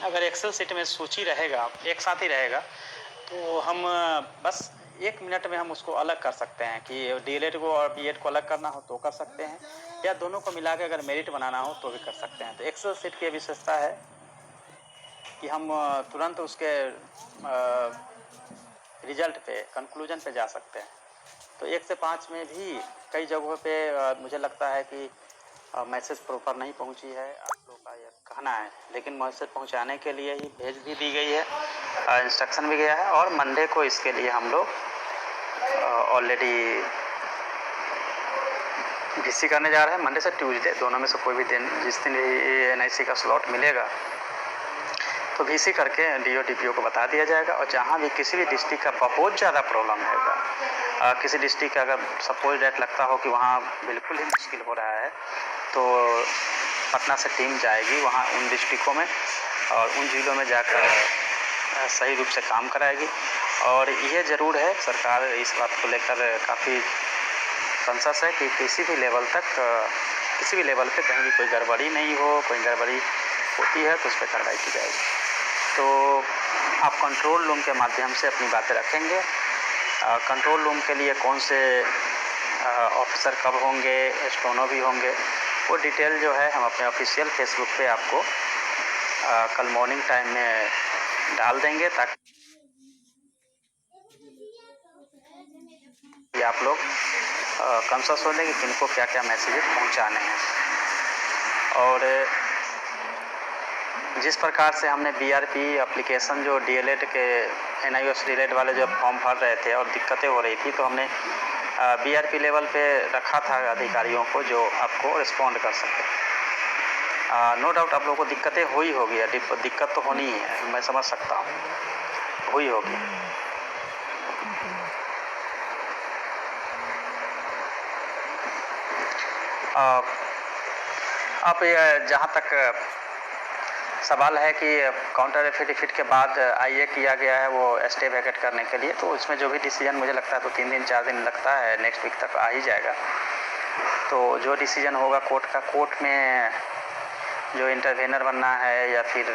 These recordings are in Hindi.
अगर एक्सेल शीट में सूची रहेगा, एक साथ ही रहेगा, तो हम बस 1 मिनट में हम उसको अलग कर सकते हैं कि डीएलएड को और बीएड को अलग करना हो तो कर सकते हैं, या दोनों को मिला के अगर मेरिट बनाना हो तो भी कर सकते हैं। तो एक्सेल शीट की विशेषता है कि हम तुरंत उसके रिजल्ट पे, कंक्लूजन पे जा सकते हैं। तो 1 से 5 में भी कई जगहों पे मुझे लगता है कि मैसेज प्रॉपर नहीं पहुंची है, आप लोग का ये कहना है, लेकिन मैसेज पहुंचाने के लिए ही भेज भी दी गई है, इंस्ट्रक्शन भी गया है, और मंडे को इसके लिए हम लोग ऑलरेडी वीसी करने जा रहे हैं। मंडे से ट्यूसडे दोनों में से कोई भी दिन, जिस दिन एनआईसी का स्लॉट मिलेगा तो वीसी करके डीओ डीपीओ को बता दिया जाएगा। और जहाँ भी किसी भी डिस्ट्रिक्ट का बहुत ज़्यादा प्रॉब्लम होगा, किसी डिस्ट्रिक्ट का अगर सपोज डेट लगता हो कि वहाँ बिल्कुल ही मुश्किल हो रहा है, तो पटना से टीम जाएगी वहाँ उन डिस्ट्रिक्टों में और उन जिलों में जाकर सही रूप से काम कराएगी। और यह ज़रूर है, सरकार इस बात को लेकर काफ़ी कॉन्शियस है कि किसी भी लेवल पे कहीं भी कोई गड़बड़ी नहीं हो, कोई गड़बड़ी होती है तो उस पर कार्रवाई की जाएगी। तो आप कंट्रोल रूम के माध्यम से अपनी बातें रखेंगे। कंट्रोल रूम के लिए कौन से ऑफिसर कब होंगे, स्टोनो भी होंगे, वो डिटेल जो है हम अपने ऑफिशियल फेसबुक पे आपको कल मॉर्निंग टाइम में डाल देंगे, ताकि आप लोग कॉन्शियस हो लें कि किनको क्या क्या मैसेजेस पहुंचाने हैं। और जिस प्रकार से हमने बीआरपी एप्लीकेशन जो डीएलएड के एनआईओएस डीएलएड वाले जो फॉर्म भर रहे थे और दिक्कतें हो रही थी, तो हमने बीआरपी लेवल पे रखा था अधिकारियों को जो आपको रिस्पॉन्ड कर सके। नो डाउट आप लोगों को दिक्कतें हुई होगी, दिक्कत तो होनी ही है, मैं समझ सकता हूँ, हुई होगी। अब जहाँ तक सवाल है कि काउंटर एफिडेविट के बाद आईए किया गया है वो स्टे वैकेट करने के लिए, तो इसमें जो भी डिसीजन मुझे लगता है तो 3 दिन 4 दिन लगता है, नेक्स्ट वीक तक आ ही जाएगा। तो जो डिसीजन होगा कोर्ट में जो इंटरवेनर बनना है या फिर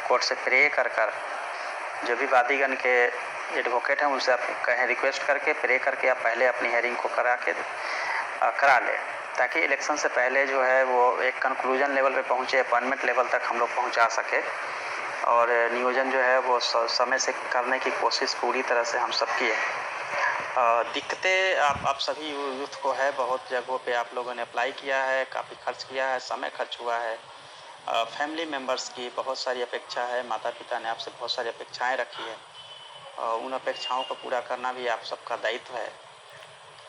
कोर्ट से प्रे कर जो भी वादीगण के एडवोकेट हैं उनसे आप कहें रिक्वेस्ट करके प्रे करके आप पहले अपनी हेयरिंग को करा लें, ताकि इलेक्शन से पहले जो है वो एक कंक्लूजन लेवल पे पहुँचे, अपॉइंटमेंट लेवल तक हम लोग पहुँचा सके, और नियोजन जो है वो समय से करने की कोशिश पूरी तरह से हम सब की है। दिक्कतें आप सभी यूथ को है, बहुत जगहों पे आप लोगों ने अप्लाई किया है, काफ़ी खर्च किया है, समय खर्च हुआ है, फैमिली मेम्बर्स की बहुत सारी अपेक्षा है, माता पिता ने आपसे बहुत सारी अपेक्षाएं रखी है, उन अपेक्षाओं को पूरा करना भी आप सबका दायित्व है।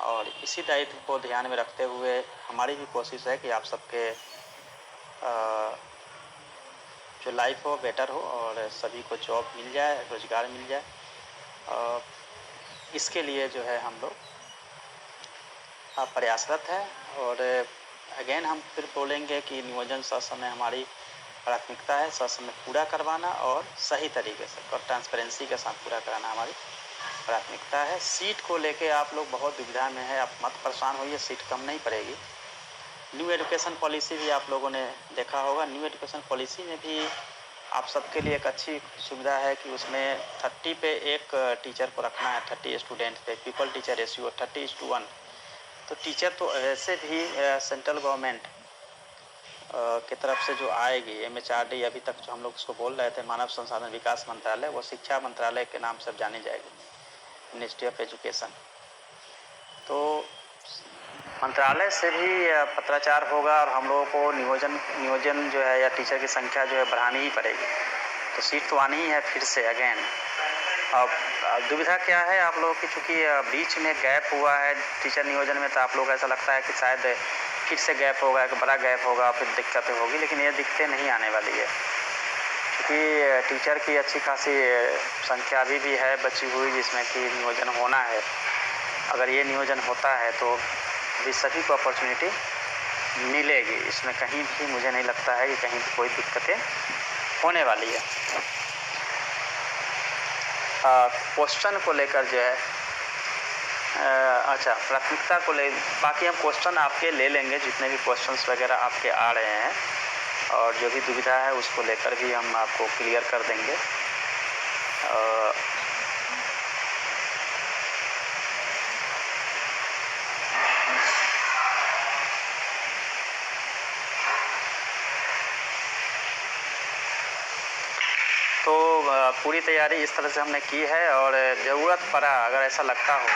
और इसी दायित्व को ध्यान में रखते हुए हमारी भी कोशिश है कि आप सबके जो लाइफ हो बेटर हो और सभी को जॉब मिल जाए, रोज़गार मिल जाए। इसके लिए जो है हम लोग प्रयासरत हैं। और अगेन हम फिर बोलेंगे कि नियोजन ससमय हमारी प्राथमिकता है, ससमय पूरा करवाना और सही तरीके से और ट्रांसपेरेंसी के साथ पूरा कराना हमारी प्राथमिकता है। सीट को लेके आप लोग बहुत दुविधा में है, आप मत परेशान होइए, सीट कम नहीं पड़ेगी। न्यू एजुकेशन पॉलिसी भी आप लोगों ने देखा होगा, न्यू एजुकेशन पॉलिसी में भी आप सबके लिए एक अच्छी सुविधा है कि उसमें 30 पे एक टीचर को रखना है, 30 स्टूडेंट पे, पीपल टीचर रेशियो 30:1। तो टीचर तो ऐसे भी सेंट्रल गवर्नमेंट की तरफ से जो आएगी, एमएचआरडी अभी तक जो हम लोग उसको बोल रहे थे मानव संसाधन विकास मंत्रालय, वो शिक्षा मंत्रालय के नाम से जानी जाएगी, मिनिस्ट्री ऑफ एजुकेशन। तो मंत्रालय से भी पत्राचार होगा और हम लोगों को नियोजन जो है या टीचर की संख्या जो है बढ़ानी ही पड़ेगी। तो सीट तो आनी ही है फिर से अगेन। अब दुविधा क्या है आप लोगों की, चूँकि बीच में गैप हुआ है टीचर नियोजन में, तो आप लोग ऐसा लगता है कि शायद फिर से गैप होगा, एक बड़ा गैप होगा, फिर दिक्कतें होगी, लेकिन ये दिक्कतें नहीं आने वाली है, क्योंकि टीचर की अच्छी खासी संख्या अभी भी है बची हुई जिसमें कि नियोजन होना है। अगर ये नियोजन होता है तो भी सभी को अपॉर्चुनिटी मिलेगी, इसमें कहीं भी मुझे नहीं लगता है कि कहीं भी कोई दिक्कतें होने वाली है। क्वेश्चन को लेकर जो है अच्छा प्राथमिकता को ले, बाकी हम क्वेश्चन आपके ले लेंगे, जितने भी क्वेश्चंस वगैरह आपके आ रहे हैं और जो भी दुविधा है उसको लेकर भी हम आपको क्लियर कर देंगे। तो पूरी तैयारी इस तरह से हमने की है, और ज़रूरत पड़ा अगर ऐसा लगता हो,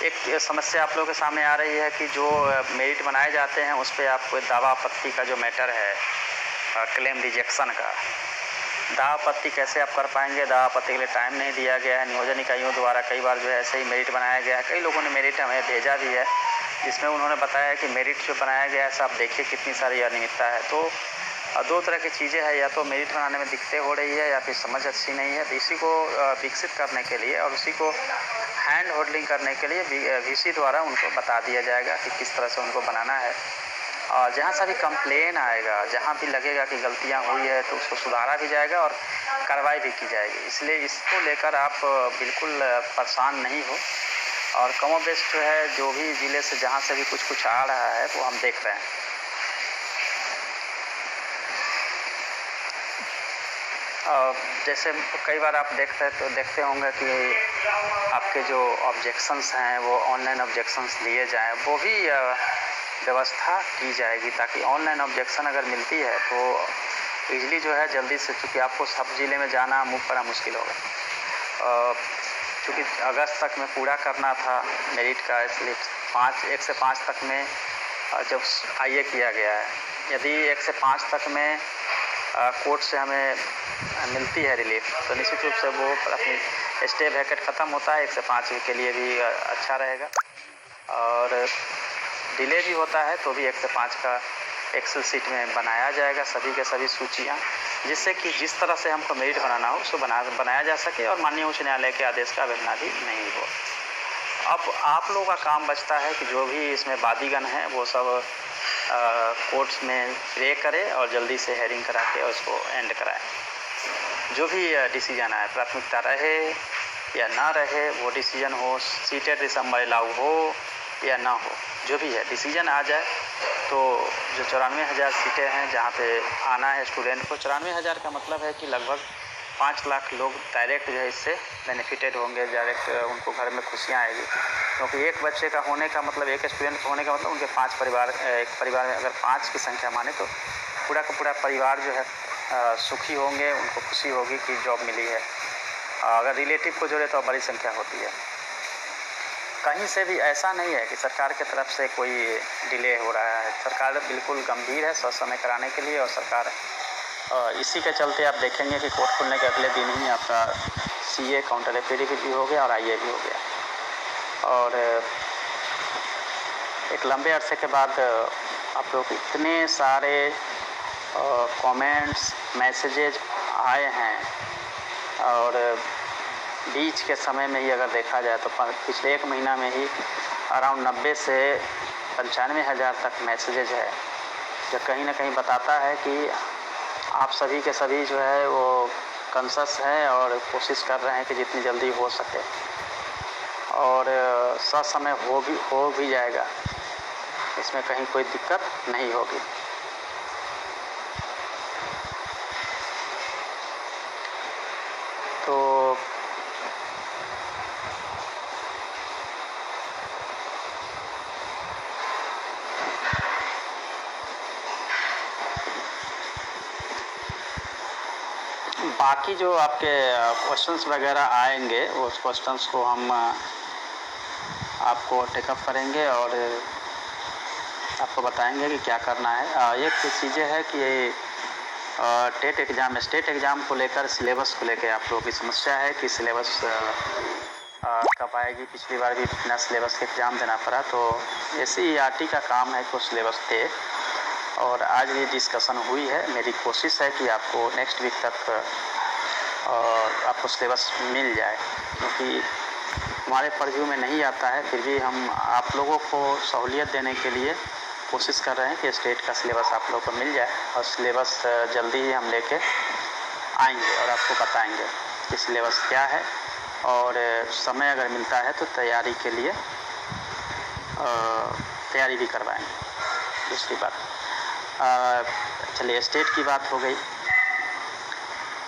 एक समस्या आप लोगों के सामने आ रही है कि जो मेरिट बनाए जाते हैं उस पर आपको दावा आपत्ति का जो मैटर है, क्लेम रिजेक्शन का, दावा आपत्ति कैसे आप कर पाएंगे? दावा आपत्ति के लिए टाइम नहीं दिया गया है नियोजन इकाइयों द्वारा। कई बार जो है ऐसे ही मेरिट बनाया गया है, कई लोगों ने मेरिट हमें भेजा भी है जिसमें उन्होंने बताया कि मेरिट जो बनाया गया है साहब देखिए कितनी सारी अनियमितता है। तो दो तरह की चीज़ें हैं, या तो मेरिट बनाने में दिक्कतें हो रही है या फिर समझ अच्छी नहीं है। तो इसी को विकसित करने के लिए और उसी को हैंड होल्डिंग करने के लिए वीसी द्वारा उनको बता दिया जाएगा कि किस तरह से उनको बनाना है। और जहाँ सा भी कंप्लेन आएगा, जहाँ भी लगेगा कि गलतियाँ हुई है तो उसको सुधारा भी जाएगा और कार्रवाई भी की जाएगी। इसलिए इसको लेकर आप बिल्कुल परेशान नहीं हो, और कमो बेस्ट जो है जो भी ज़िले से जहाँ से भी कुछ आ रहा है वो हम देख रहे हैं। जैसे कई बार आप देखते होंगे कि आपके जो ऑब्जेक्शंस हैं वो ऑनलाइन ऑब्जेक्शंस लिए जाएं, वो भी व्यवस्था की जाएगी ताकि ऑनलाइन ऑब्जेक्शन अगर मिलती है तो इजली जो है जल्दी से, चूँकि आपको सब ज़िले में जाना बड़ा मुश्किल होगा। चूँकि अगस्त तक में पूरा करना था मेरिट का, इसलिए 1 से 5 तक में जब आईए किया गया है, यदि 1 से 5 तक में कोर्ट से हमें मिलती है रिलीफ तो निश्चित रूप से वो अपनी स्टे वैकेट ख़त्म होता है 1 से 5 के लिए भी अच्छा रहेगा। और डिले भी होता है तो भी 1 से 5 का एक्सेल सीट में बनाया जाएगा सभी के सभी सूचियाँ, जिससे कि जिस तरह से हमको मेरिट बनाना हो उसको बनाया जा सके और माननीय उच्च न्यायालय के आदेश का अवहेलना भी नहीं हो। अब आप लोगों का काम बचता है कि जो भी इसमें वादीगण हैं वो सब कोर्ट्स में प्रे करें और जल्दी से हेयरिंग करा के उसको एंड कराएं। जो भी डिसीजन आए, प्राथमिकता रहे या ना रहे, वो डिसीजन हो, सीटेड दिसंबर लागू हो या ना हो, जो भी है डिसीजन आ जाए तो जो 94,000 सीटें हैं जहाँ पे आना है स्टूडेंट को, 94,000 का मतलब है कि लगभग 5 लाख लोग डायरेक्ट जो है इससे बेनिफिटेड होंगे, डायरेक्ट उनको घर में खुशियाँ आएगी। क्योंकि एक बच्चे का होने का मतलब, एक स्टूडेंट होने का मतलब उनके 5 परिवार, एक परिवार में अगर 5 की संख्या माने तो पूरा का पूरा परिवार जो है सुखी होंगे, उनको खुशी होगी कि जॉब मिली है। अगर रिलेटिव को जोड़े तो बड़ी संख्या होती है। कहीं से भी ऐसा नहीं है कि सरकार की तरफ से कोई डिले हो रहा है। सरकार बिल्कुल गंभीर है समय कराने के लिए, और सरकार इसी के चलते आप देखेंगे कि कोर्ट खुलने के अगले दिन ही आपका सीए काउंटर एफिडेविट भी हो गया और आईए भी हो गया। और एक लंबे अरसे के बाद आप लोग इतने सारे कमेंट्स मैसेजेज आए हैं, और बीच के समय में ही अगर देखा जाए तो पिछले 1 महीना में ही अराउंड 90 से 95,000 तक मैसेजेज है, जो कहीं ना कहीं बताता है कि आप सभी के सभी जो है वो कॉन्शियस हैं और कोशिश कर रहे हैं कि जितनी जल्दी हो सके, और ससमय हो भी जाएगा, इसमें कहीं कोई दिक्कत नहीं होगी। तो बाकी जो आपके क्वेश्चंस वगैरह आएंगे उस क्वेश्चंस को हम आपको टेकअप करेंगे और आपको बताएंगे कि क्या करना है। एक चीज़ें है कि स्टेट एग्ज़ाम को लेकर, सिलेबस को लेकर आप लोगों की समस्या है कि सिलेबस कब आएगी। पिछली बार भी बिना सिलेबस के एग्ज़ाम देना पड़ा, तो SCERT का काम है कुछ सिलेबस दे, और आज ये डिस्कशन हुई है। मेरी कोशिश है कि आपको नेक्स्ट वीक तक आपको सिलेबस मिल जाए, क्योंकि हमारे परव्यू में नहीं आता है, फिर भी हम आप लोगों को सहूलियत देने के लिए कोशिश कर रहे हैं कि स्टेट का सिलेबस आप लोगों को मिल जाए, और सिलेबस जल्दी ही हम लेके आएंगे और आपको बताएंगे कि सिलेबस क्या है, और समय अगर मिलता है तो तैयारी के लिए तैयारी भी करवाएंगे। दूसरी बात, चलिए स्टेट की बात हो गई।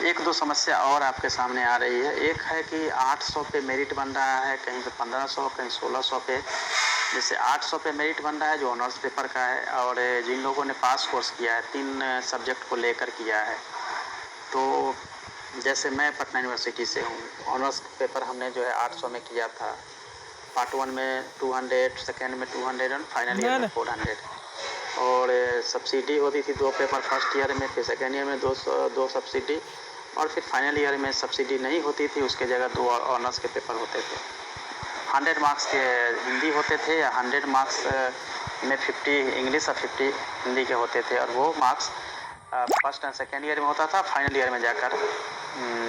एक दो समस्या और आपके सामने आ रही है। एक है कि 800 पे मेरिट बन रहा है, कहीं पे 1500, कहीं 1600 पे। जैसे 800 पे मेरिट बन रहा है जो ऑनर्स पेपर का है, और जिन लोगों ने पास कोर्स किया है 3 सब्जेक्ट को लेकर किया है, तो जैसे मैं पटना यूनिवर्सिटी से हूँ, ऑनर्स पेपर हमने जो है 800 में किया था। पार्ट 1 में 200, सेकेंड में 200 और फाइनल ईयर में 400। और सब्सिडी होती थी 2 पेपर फर्स्ट ईयर में, फिर सेकेंड ईयर में 2 सब्सिडी, और फिर फाइनल ईयर में सब्सिडी नहीं होती थी, उसके जगह 2 ऑनर्स के पेपर होते थे। 100 मार्क्स के हिंदी होते थे, या 100 मार्क्स में 50 इंग्लिश और 50 हिंदी के होते थे, और वो marks first and second year में होता था। फाइनल ईयर में जाकर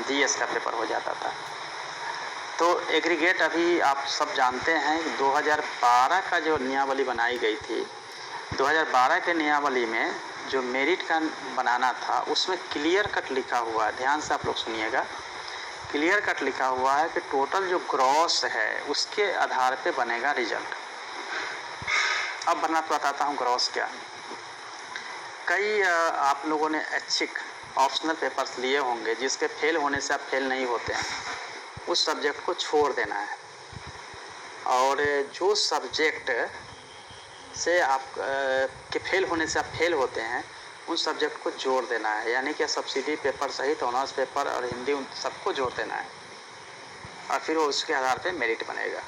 जीएस का पेपर हो जाता था। तो एग्रीगेट अभी आप सब जानते हैं 2012 का जो नियमावली बनाई गई थी, 2012 के नियमावली में जो मेरिट का बनाना था उसमें क्लियर कट लिखा हुआ है, ध्यान से आप लोग सुनिएगा। क्लियर कट लिखा हुआ है कि टोटल जो ग्रॉस है उसके आधार पे बनेगा रिजल्ट। अब मैं बताता हूँ ग्रॉस क्या। कई आप लोगों ने ऐच्छिक ऑप्शनल पेपर्स लिए होंगे जिसके फेल होने से आप फेल नहीं होते हैं, उस सब्जेक्ट को छोड़ देना है। और जो सब्जेक्ट से आप के फेल होने से आप फेल होते हैं, उन सब्जेक्ट को जोड़ देना है, यानी कि सब्सिडी पेपर सहित ऑनर्स पेपर और हिंदी उन सबको जोड़ देना है, और फिर वो उसके आधार पे मेरिट बनेगा।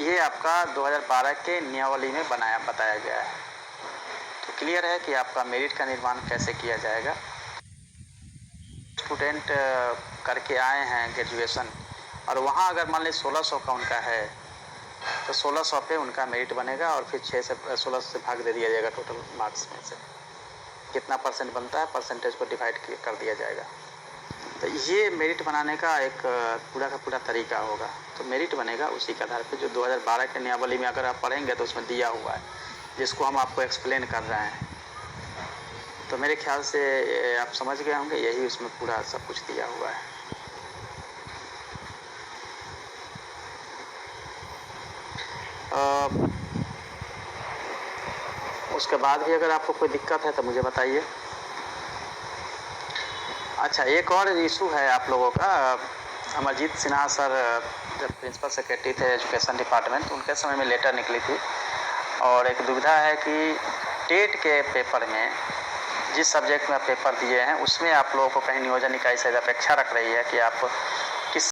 ये आपका 2012 के नियमावली में बताया गया है। तो क्लियर है कि आपका मेरिट का निर्माण कैसे किया जाएगा। स्टूडेंट करके आए हैं ग्रेजुएशन, और वहाँ अगर मान लीजिए 1600 का उनका है, तो 1600 पे उनका मेरिट बनेगा, और फिर 6 से 16 से भाग दे दिया जाएगा टोटल मार्क्स में से। कितना परसेंट बनता है, परसेंटेज को डिवाइड कर दिया जाएगा। तो ये मेरिट बनाने का एक पूरा का पूरा तरीका होगा। तो मेरिट बनेगा उसी के आधार पे जो 2012 के नियमावली में अगर आप पढ़ेंगे तो उसमें दिया हुआ है, जिसको हम आपको एक्सप्लेन कर रहे हैं। तो मेरे ख्याल से आप समझ गए होंगे, यही उसमें पूरा सब कुछ दिया हुआ है। उसके बाद भी अगर आपको कोई दिक्कत है तो मुझे बताइए। अच्छा, एक और इशू है आप लोगों का। अमरजीत सिन्हा सर जब प्रिंसिपल सेक्रेटरी थे एजुकेशन डिपार्टमेंट, उनके समय में लेटर निकली थी, और एक दुविधा है कि टेट के पेपर में जिस सब्जेक्ट में आप पेपर दिए हैं उसमें आप लोगों को कहीं नियोजन इकाई से अपेक्षा रख रही है कि आप